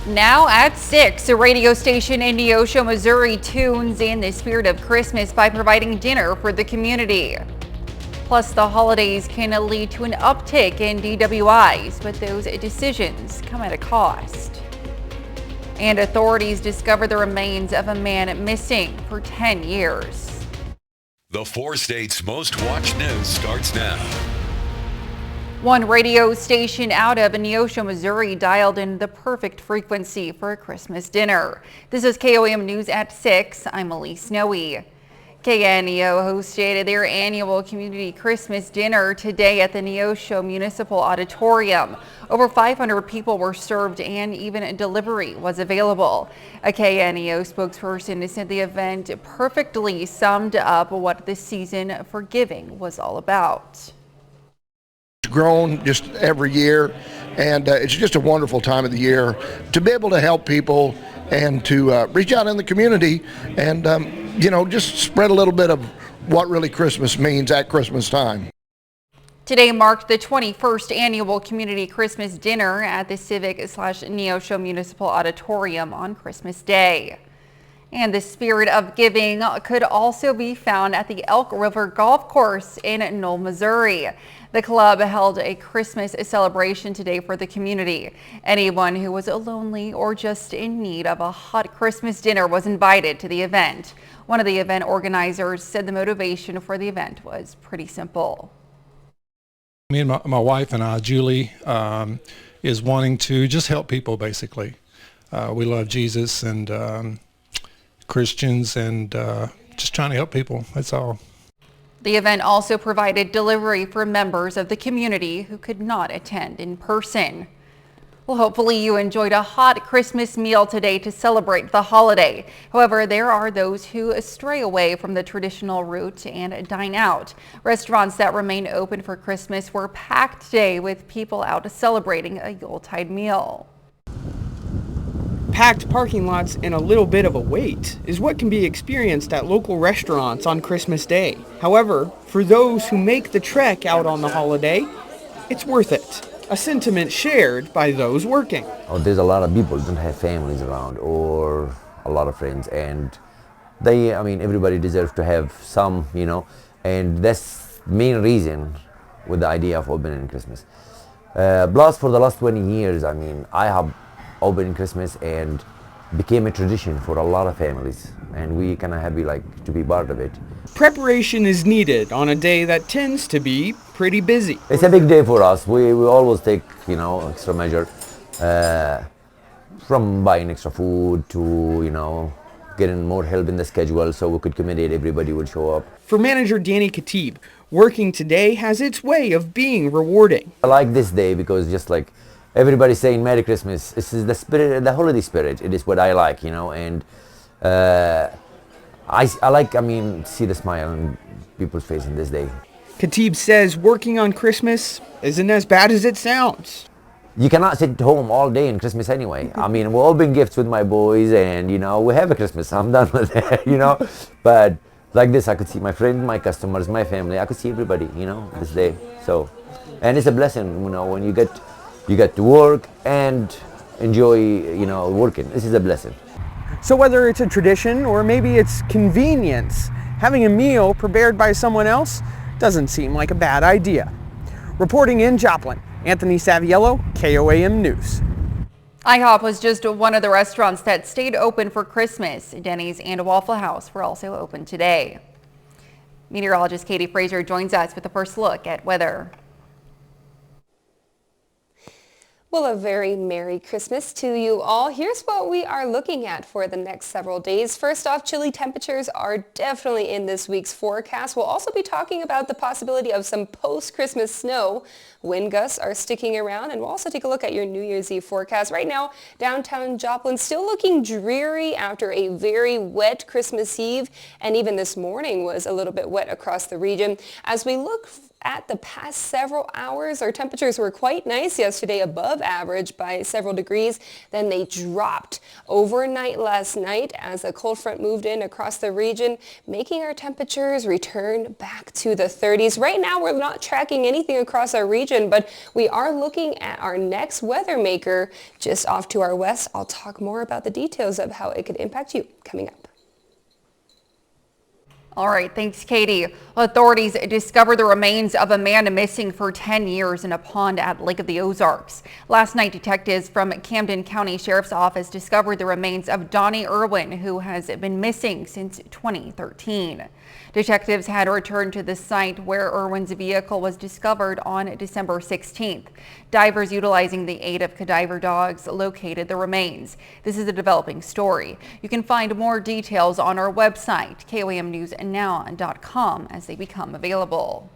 Now at 6, a radio station in Neosho, Missouri tunes in the spirit of Christmas by providing dinner for the community. Plus, the holidays can lead to an uptick in DWIs, but those decisions come at a cost. And authorities discover the remains of a man missing for 10 years. The 4 states' most watched news starts now. One radio station out of Neosho, Missouri dialed in the perfect frequency for a Christmas dinner. This is KOAM News at 6. I'm Elise Snowy. KNEO hosted their annual community Christmas dinner today at the Neosho Municipal Auditorium. Over 500 people were served and even delivery was available. A KNEO spokesperson said the event perfectly summed up what the season for giving was all about. Grown just every year, and it's just a wonderful time of the year to be able to help people and to reach out in the community and just spread a little bit of what really Christmas means at Christmas time. Today marked the 21st annual community Christmas dinner at the Civic/Neosho Municipal Auditorium on Christmas Day. And the spirit of giving could also be found at the Elk River Golf Course in Knoll, Missouri. The club held a Christmas celebration today for the community. Anyone who was lonely or just in need of a hot Christmas dinner was invited to the event. One of the event organizers said the motivation for the event was pretty simple. Me and my wife and I, Julie, is wanting to just help people, basically. We love Jesus and Christians and just trying to help people, that's all. The event also provided delivery for members of the community who could not attend in person. Well, hopefully you enjoyed a hot Christmas meal today to celebrate the holiday. However, there are those who stray away from the traditional route and dine out. Restaurants that remain open for Christmas were packed today with people out celebrating a Yuletide meal. Packed parking lots and a little bit of a wait is what can be experienced at local restaurants on Christmas Day. However, for those who make the trek out on the holiday, it's worth it. A sentiment shared by those working. There's a lot of people who don't have families around or a lot of friends, and everybody deserves to have some, and that's the main reason with the idea of opening Christmas. Plus, for the last 20 years, I have opening Christmas and became a tradition for a lot of families, and we kind of happy to be part of it. Preparation is needed on a day that tends to be pretty busy. It's a big day for us. We always take extra measure from buying extra food to getting more help in the schedule so we could accommodate everybody would show up. For manager Danny Khatib, working today has its way of being rewarding. I like this day because just like everybody's saying Merry Christmas. This is the spirit, the holiday spirit. It is what I like, and I like, see the smile on people's face in this day. Khatib says working on Christmas isn't as bad as it sounds. You cannot sit home all day on Christmas anyway. We open gifts with my boys and, we have a Christmas. I'm done with that, But like this, I could see my friends, my customers, my family. I could see everybody, this day. So, and it's a blessing, when you get to work and enjoy, working. This is a blessing. So whether it's a tradition or maybe it's convenience, having a meal prepared by someone else doesn't seem like a bad idea. Reporting in Joplin, Anthony Saviello, KOAM News. IHOP was just one of the restaurants that stayed open for Christmas. Denny's and Waffle House were also open today. Meteorologist Katie Fraser joins us with the first look at weather. Well, a very Merry Christmas to you all. Here's what we are looking at for the next several days. First off, chilly temperatures are definitely in this week's forecast. We'll also be talking about the possibility of some post-Christmas snow. Wind gusts are sticking around, and we'll also take a look at your New Year's Eve forecast. Right now, downtown Joplin still looking dreary after a very wet Christmas Eve, and even this morning was a little bit wet across the region. As we look at the past several hours. Our temperatures were quite nice yesterday, above average by several degrees. Then they dropped overnight last night as a cold front moved in across the region, making our temperatures return back to the 30s. Right now, we're not tracking anything across our region, but we are looking at our next weather maker just off to our west. I'll talk more about the details of how it could impact you coming up. All right, thanks, Katie. Authorities discovered the remains of a man missing for 10 years in a pond at Lake of the Ozarks. Last night, detectives from Camden County Sheriff's Office discovered the remains of Donnie Irwin, who has been missing since 2013. Detectives had returned to the site where Irwin's vehicle was discovered on December 16th. Divers utilizing the aid of cadaver dogs located the remains. This is a developing story. You can find more details on our website, KOAMnewsnow.com, as they become available.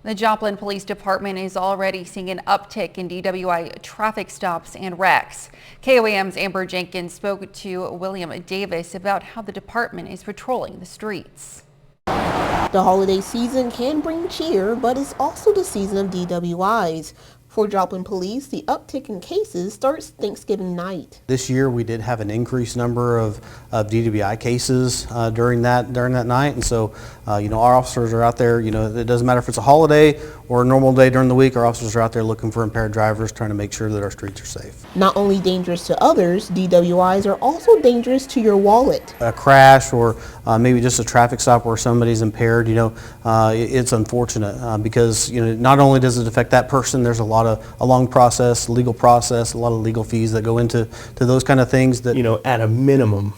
The Joplin Police Department is already seeing an uptick in DWI traffic stops and wrecks. KOAM's Amber Jenkins spoke to William Davis about how the department is patrolling the streets. The holiday season can bring cheer, but it's also the season of DWIs. For Joplin Police, the uptick in cases starts Thanksgiving night. This year we did have an increased number of DWI cases during that night, and so our officers are out there. It doesn't matter if it's a holiday or a normal day during the week. Our officers are out there looking for impaired drivers, trying to make sure that our streets are safe. Not only dangerous to others, DWIs are also dangerous to your wallet. A crash or maybe just a traffic stop where somebody's impaired, it's unfortunate because not only does it affect that person, there's a long process, legal process, a lot of legal fees that go into those kind of things that at a minimum,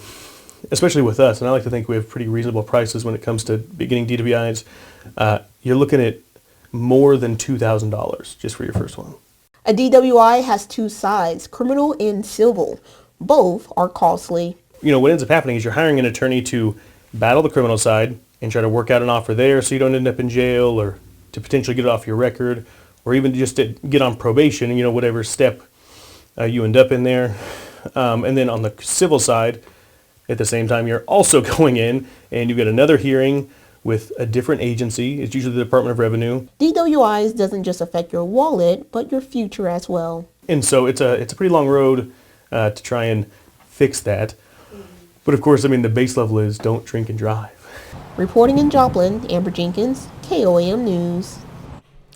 especially with us, and I like to think we have pretty reasonable prices when it comes to beginning DWIs, you're looking at more than $2,000 just for your first one. A DWI has two sides, criminal and civil. Both are costly. What ends up happening is you're hiring an attorney to battle the criminal side and try to work out an offer there so you don't end up in jail, or to potentially get it off your record, or even just to get on probation, whatever step you end up in there. And then on the civil side, at the same time, you're also going in and you get another hearing with a different agency. It's usually the Department of Revenue. DWIs doesn't just affect your wallet, but your future as well. And so it's a pretty long road to try and fix that. But of course, the base level is don't drink and drive. Reporting in Joplin, Amber Jenkins, KOAM News.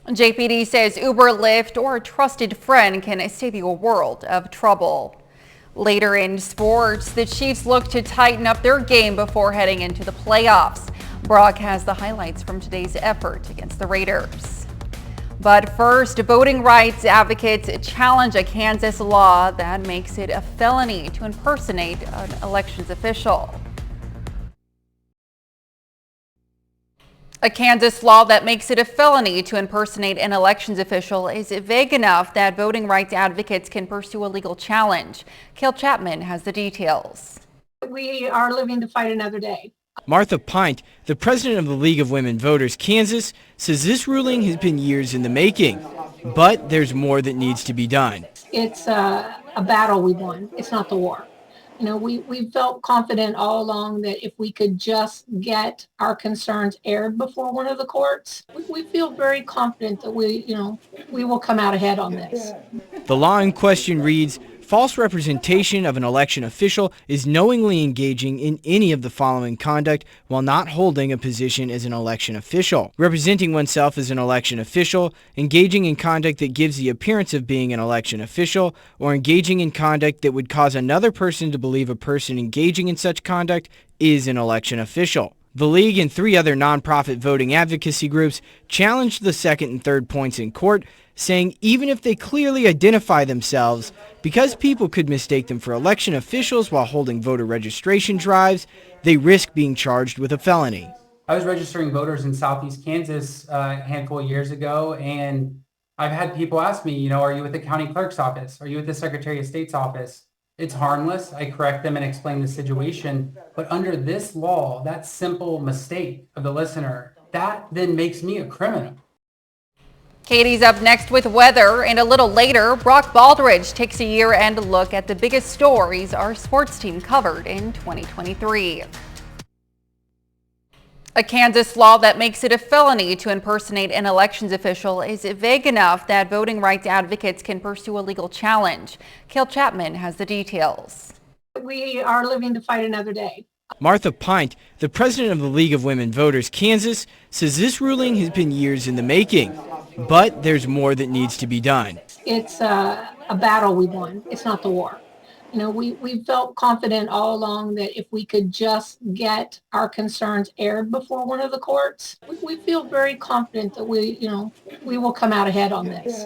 JPD says Uber, Lyft, or a trusted friend can save you a world of trouble. Later in sports, the Chiefs look to tighten up their game before heading into the playoffs. Brock has the highlights from today's effort against the Raiders. But first, voting rights advocates challenge a Kansas law that makes it a felony to impersonate an elections official. A Kansas law that makes it a felony to impersonate an elections official is vague enough that voting rights advocates can pursue a legal challenge. Kale Chapman has the details. We are living to fight another day. Martha Pint, the president of the League of Women Voters Kansas, says this ruling has been years in the making, but there's more that needs to be done. It's a battle we won. It's not the war. We felt confident all along that if we could just get our concerns aired before one of the courts, we feel very confident that we will come out ahead on this. The law in question reads, false representation of an election official is knowingly engaging in any of the following conduct while not holding a position as an election official. Representing oneself as an election official, engaging in conduct that gives the appearance of being an election official, or engaging in conduct that would cause another person to believe a person engaging in such conduct is an election official. The League and 3 other nonprofit voting advocacy groups challenged the second and third points in court, saying even if they clearly identify themselves, because people could mistake them for election officials while holding voter registration drives, they risk being charged with a felony. I was registering voters in Southeast Kansas a handful of years ago, and I've had people ask me, are you at the county clerk's office? Are you at the Secretary of State's office? It's harmless. I correct them and explain the situation. But under this law, that simple mistake of the listener, that then makes me a criminal. Katie's up next with weather, and a little later, Brock Baldridge takes a year-end look at the biggest stories our sports team covered in 2023. A Kansas law that makes it a felony to impersonate an elections official is vague enough that voting rights advocates can pursue a legal challenge. Kale Chapman has the details. We are living to fight another day. Martha Pint, the president of the League of Women Voters Kansas, says this ruling has been years in the making, but there's more that needs to be done. It's a battle we won. It's not the war. You know, we felt confident all along that if we could just get our concerns aired before one of the courts, we feel very confident that we will come out ahead on this.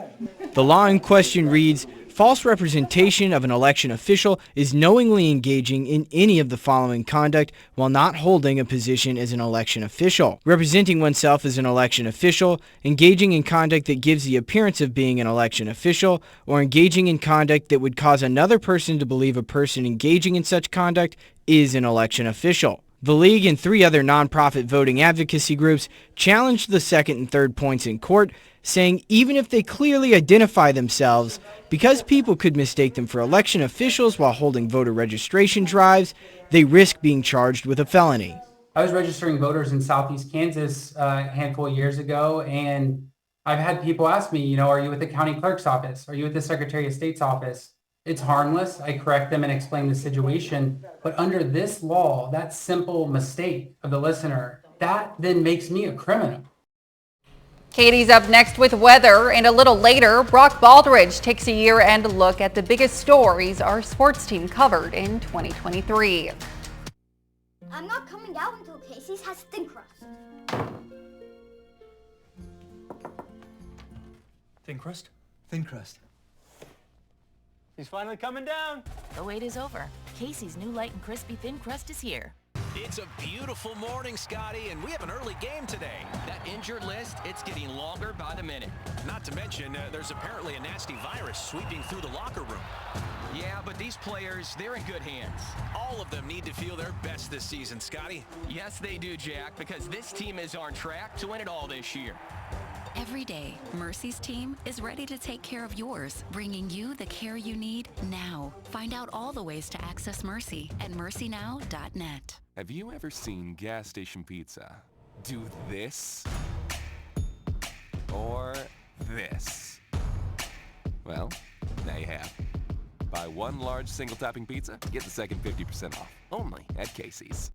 The law in question reads, false representation of an election official is knowingly engaging in any of the following conduct while not holding a position as an election official. Representing oneself as an election official, engaging in conduct that gives the appearance of being an election official, or engaging in conduct that would cause another person to believe a person engaging in such conduct is an election official. The League and 3 other nonprofit voting advocacy groups challenged the second and third points in court, saying even if they clearly identify themselves, because people could mistake them for election officials while holding voter registration drives, they risk being charged with a felony. I was registering voters in Southeast Kansas a handful of years ago, and I've had people ask me, are you with the county clerk's office? Are you with the Secretary of State's office? It's harmless. I correct them and explain the situation. But under this law, that simple mistake of the listener, that then makes me a criminal. Katie's up next with weather, and a little later, Brock Baldridge takes a year-end look at the biggest stories our sports team covered in 2023. I'm not coming out until Casey's has thin crust. Thin crust? Thin crust. He's finally coming down. The wait is over. Casey's new light and crispy thin crust is here. It's a beautiful morning, Scotty, and we have an early game today. That injured list, it's getting longer by the minute. Not to mention, there's apparently a nasty virus sweeping through the locker room. Yeah, but these players, they're in good hands. All of them need to feel their best this season, Scotty. Yes, they do, Jack, because this team is on track to win it all this year. Every day, Mercy's team is ready to take care of yours, bringing you the care you need now. Find out all the ways to access Mercy at mercynow.net. Have you ever seen gas station pizza do this or this? Well, now you have. Buy one large single topping pizza, get the second 50% off. Only at Casey's.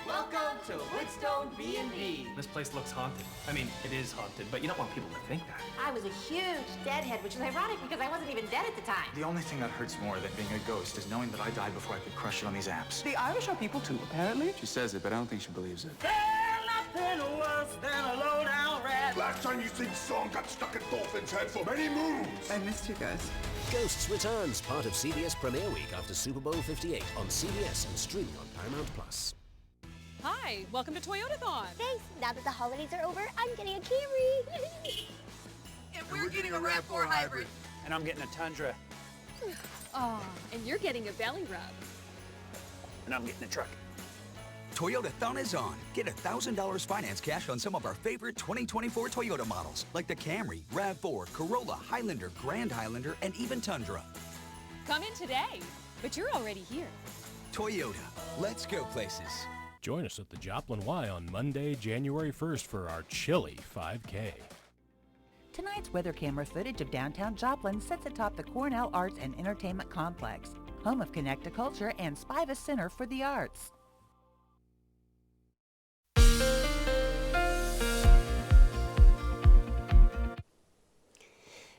Welcome to Woodstone B&B. This place looks haunted. I mean, it is haunted, but you don't want people to think that. I was a huge deadhead, which is ironic because I wasn't even dead at the time. The only thing that hurts more than being a ghost is knowing that I died before I could crush it on these apps. The Irish are people too, apparently. She says it, but I don't think she believes it. Nothing worse than a low-down rat. Last time you sing song got stuck in Dolphin's head for many moons. I missed you guys. Ghosts returns, part of CBS Premiere Week after Super Bowl 58 on CBS and streaming on Paramount+. Hi, welcome to Toyotathon. Thanks. Now that the holidays are over, I'm getting a Camry. And we're getting a RAV4 hybrid. And I'm getting a Tundra. Oh, and you're getting a belly rub. And I'm getting a truck. Toyotathon is on. Get $1,000 finance cash on some of our favorite 2024 Toyota models, like the Camry, RAV4, Corolla, Highlander, Grand Highlander, and even Tundra. Come in today, but you're already here. Toyota, let's go places. Join us at the Joplin Y on Monday, January 1st for our chilly 5K. Tonight's weather camera footage of downtown Joplin sits atop the Cornell Arts and Entertainment Complex, home of Connect-A-Culture and Spiva Center for the Arts.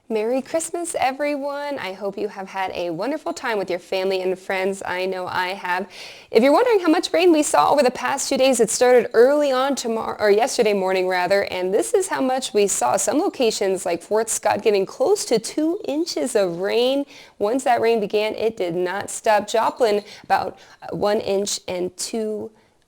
Merry Christmas, everyone. I hope you have had a wonderful time with your family and friends. I know I have. If you're wondering how much rain we saw over the past 2 days, it started early on yesterday morning rather, and this is how much we saw. Some locations like Fort Scott getting close to 2 inches of rain. Once that rain began, it did not stop. Joplin about 1 inch and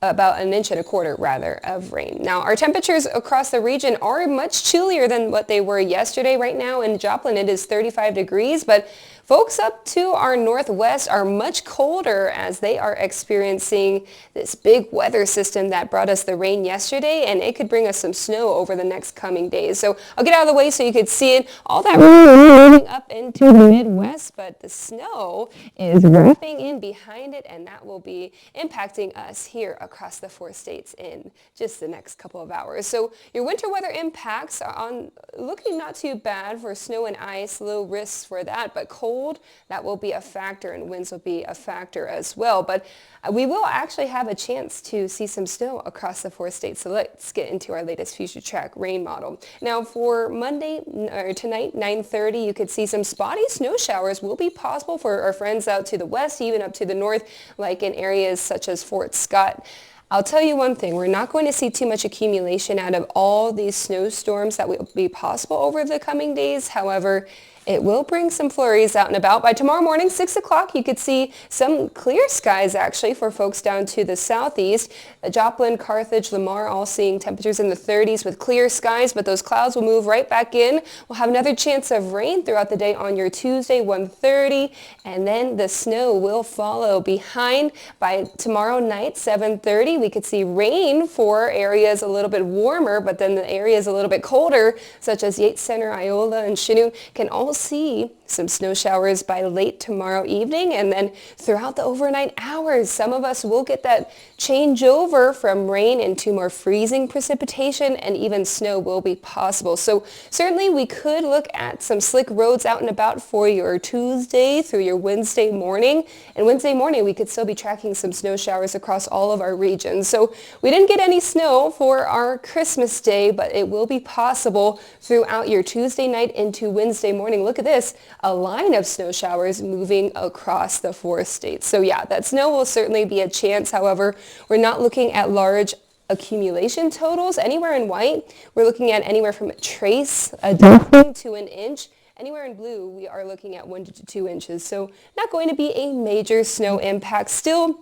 about 1.25 inches rather of rain. Now our temperatures across the region are much chillier than what they were yesterday. Right now in Joplin it is 35 degrees, but folks up to our northwest are much colder as they are experiencing this big weather system that brought us the rain yesterday, and it could bring us some snow over the next coming days. So I'll get out of the way so you could see it. All that moving up into the Midwest, but the snow is wrapping in behind it, and that will be impacting us here across the 4 states in just the next couple of hours. So your winter weather impacts are looking not too bad for snow and ice, low risks for that, but cold, that will be a factor, and winds will be a factor as well. But we will actually have a chance to see some snow across the 4 states. So let's get into our latest Future Track rain model. Now for Monday or tonight, 9:30, you could see some spotty snow showers will be possible for our friends out to the west, even up to the north, like in areas such as Fort Scott. I'll tell you one thing, we're not going to see too much accumulation out of all these snowstorms that will be possible over the coming days. However, it will bring some flurries out and about. By tomorrow morning, 6 o'clock, you could see some clear skies actually for folks down to the southeast. Joplin, Carthage, Lamar all seeing temperatures in the 30s with clear skies, but those clouds will move right back in. We'll have another chance of rain throughout the day on your Tuesday, 1:30, and then the snow will follow behind. By tomorrow night, 7:30, we could see rain for areas a little bit warmer, but then the areas a little bit colder, such as Yates Center, Iola, and Chanute, can all see some snow showers by late tomorrow evening, and then throughout the overnight hours, some of us will get that changeover from rain into more freezing precipitation, and even snow will be possible. So certainly we could look at some slick roads out and about for your Tuesday through your Wednesday morning, and Wednesday morning we could still be tracking some snow showers across all of our regions. So we didn't get any snow for our Christmas Day, but it will be possible throughout your Tuesday night into Wednesday morning. Look at this, a line of snow showers moving across the 4 states. So yeah, that snow will certainly be a chance. However, we're not looking at large accumulation totals. Anywhere in white, we're looking at anywhere from a trace, a dusting to an inch. Anywhere in blue, we are looking at 1 to 2 inches. So not going to be a major snow impact. Still,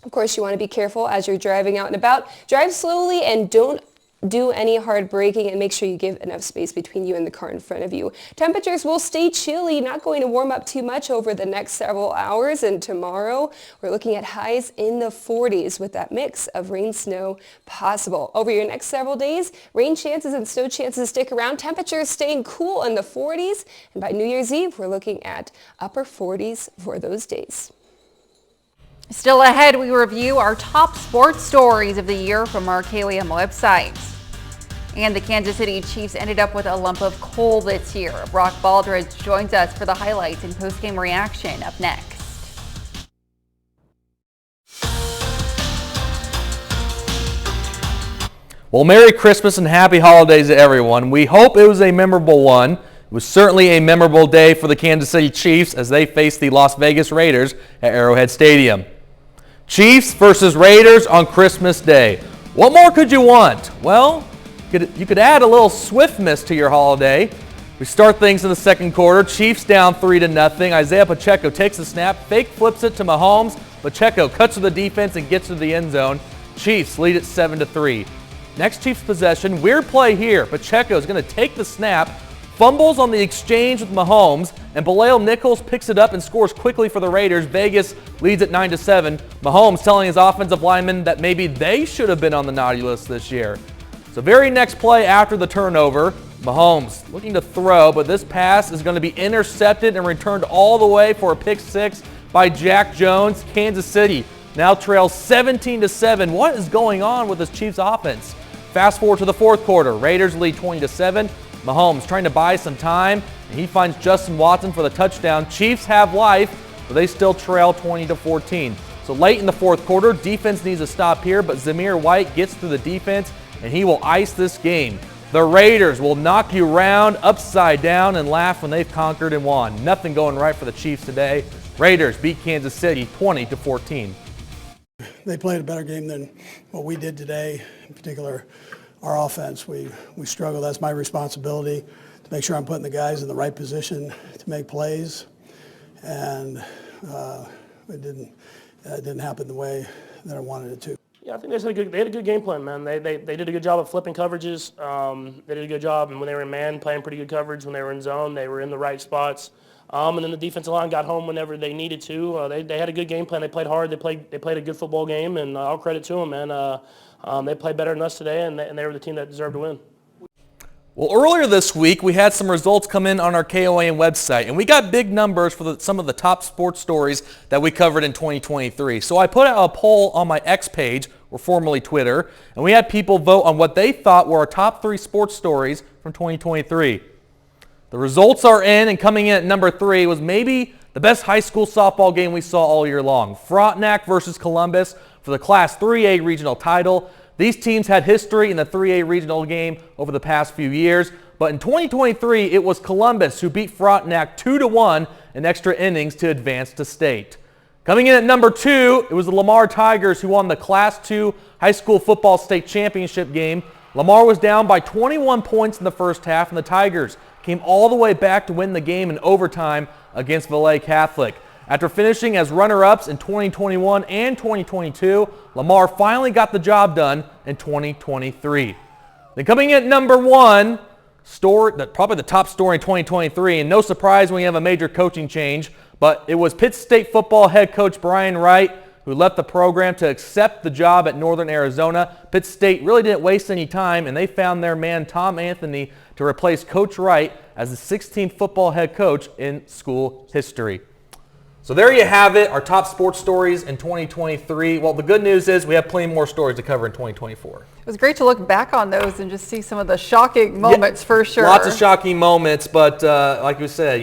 of course, you want to be careful as you're driving out and about. Drive slowly and don't do any hard braking, and make sure you give enough space between you and the car in front of you. Temperatures will stay chilly, not going to warm up too much over the next several hours, and tomorrow we're looking at highs in the 40s with that mix of rain, snow possible. Over your next several days, rain chances and snow chances stick around. Temperatures staying cool in the 40s, and by New Year's Eve, we're looking at upper 40s for those days. Still ahead, we review our top sports stories of the year from our KOAM website. And the Kansas City Chiefs ended up with a lump of coal this year. Brock Baldridge joins us for the highlights and post-game reaction up next. Well, Merry Christmas and Happy Holidays to everyone. We hope it was a memorable one. It was certainly a memorable day for the Kansas City Chiefs as they faced the Las Vegas Raiders at Arrowhead Stadium. Chiefs versus Raiders on Christmas Day. What more could you want? Well, you could add a little swiftness to your holiday. We start things in the second quarter. Chiefs down 3-0. Isaiah Pacheco takes the snap, fake flips it to Mahomes. Pacheco cuts to the defense and gets to the end zone. Chiefs lead it 7-3. Next Chiefs possession, weird play here. Pacheco is going to take the snap, fumbles on the exchange with Mahomes, and Bilal Nichols picks it up and scores quickly for the Raiders. Vegas leads at 9-7. Mahomes telling his offensive linemen that maybe they should have been on the naughty list this year. So very next play after the turnover, Mahomes looking to throw, but this pass is going to be intercepted and returned all the way for a pick six by Jack Jones. Kansas City now trails 17-7. What is going on with this Chiefs offense? Fast forward to the fourth quarter. Raiders lead 20-7. Mahomes trying to buy some time, and he finds Justin Watson for the touchdown. Chiefs have life, but they still trail 20-14. So late in the fourth quarter, defense needs to stop here, but Zamir White gets through the defense, and he will ice this game. The Raiders will knock you round, upside down, and laugh when they've conquered and won. Nothing going right for the Chiefs today. Raiders beat Kansas City 20-14. They played a better game than what we did today, in particular our offense. We struggled. That's my responsibility to make sure I'm putting the guys in the right position to make plays, and it didn't happen the way that I wanted it to. Yeah, I think they had a good game plan, man. They did a good job of flipping coverages. They did a good job, and when they were in man, playing pretty good coverage. When they were in zone, they were in the right spots. And then the defensive line got home whenever they needed to. They had a good game plan. They played hard. They played a good football game, and all credit to them, man. They played better than us today, and they were the team that deserved to win. Well, earlier this week, we had some results come in on our KOAM website, and we got big numbers for some of the top sports stories that we covered in 2023. So I put out a poll on my X page, or formerly Twitter, and we had people vote on what they thought were our top 3 sports stories from 2023. The results are in, and coming in at number 3 was maybe the best high school softball game we saw all year long. Frontenac versus Columbus for the Class 3A regional title. These teams had history in the 3A regional game over the past few years, but in 2023, it was Columbus who beat Frontenac 2-1 in extra innings to advance to state. Coming in at number 2, it was the Lamar Tigers who won the Class 2 high school football state championship game. Lamar was down by 21 points in the first half, and the Tigers came all the way back to win the game in overtime against Valet Catholic. After finishing as runner-ups in 2021 and 2022, Lamar finally got the job done in 2023. Then coming in at number 1, probably the top story in 2023, and no surprise when you have a major coaching change, but it was Pitt State football head coach Brian Wright who left the program to accept the job at Northern Arizona. Pitt State really didn't waste any time, and they found their man Tom Anthony to replace Coach Wright as the 16th football head coach in school history. So there you have it, our top sports stories in 2023. Well, the good news is we have plenty more stories to cover in 2024. It was great to look back on those and just see some of the shocking moments for sure. Lots of shocking moments, but like we said,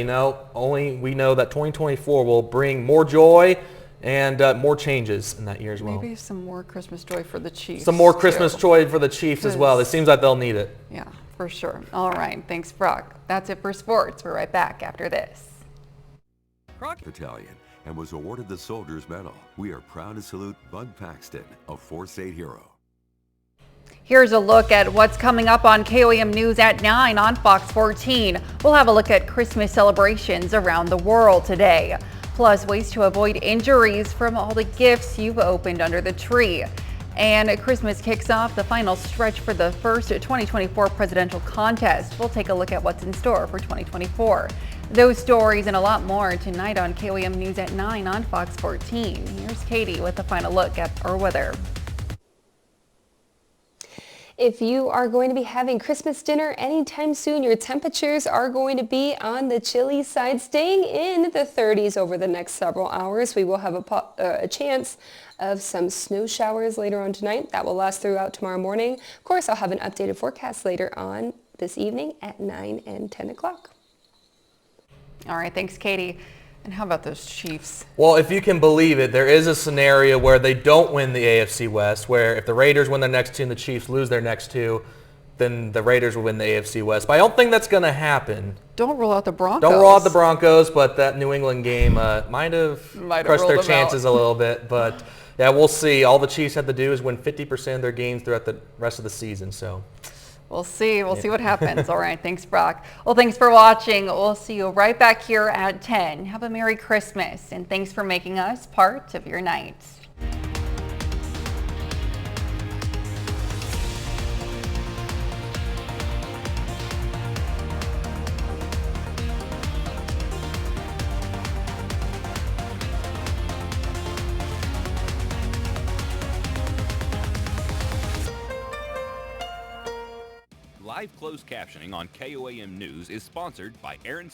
only we know that 2024 will bring more joy and more changes in that year as well. Maybe some more Christmas joy for the Chiefs. Some more Christmas joy for the Chiefs as well. It seems like they'll need it. Yeah, for sure. All right, thanks, Brock. That's it for sports. We're right back after this. Battalion and was awarded the Soldier's Medal. We are proud to salute Bud Paxton, a 4-state hero. Here's a look at what's coming up on KOAM News at 9 on Fox 14. We'll have a look at Christmas celebrations around the world today, plus ways to avoid injuries from all the gifts you've opened under the tree. And Christmas kicks off the final stretch for the first 2024 presidential contest. We'll take a look at what's in store for 2024. Those stories and a lot more tonight on KOAM News at 9 on Fox 14. Here's Katie with a final look at our weather. If you are going to be having Christmas dinner anytime soon, your temperatures are going to be on the chilly side, staying in the 30s over the next several hours. We will have a chance of some snow showers later on tonight. That will last throughout tomorrow morning. Of course, I'll have an updated forecast later on this evening at 9 and 10 o'clock. All right, thanks, Katie. And how about those Chiefs? Well, if you can believe it, there is a scenario where they don't win the AFC West, where if the Raiders win their next 2 and the Chiefs lose their next 2, then the Raiders will win the AFC West. But I don't think that's going to happen. Don't rule out the Broncos. Don't rule out the Broncos, but that New England game might have crushed their chances a little bit. But yeah, we'll see. All the Chiefs have to do is win 50% of their games throughout the rest of the season. So we'll see. We'll see what happens. All right. Thanks, Brock. Well, thanks for watching. We'll see you right back here at 10. Have a Merry Christmas, and thanks for making us part of your night. Live closed captioning on KOAM News is sponsored by Aaron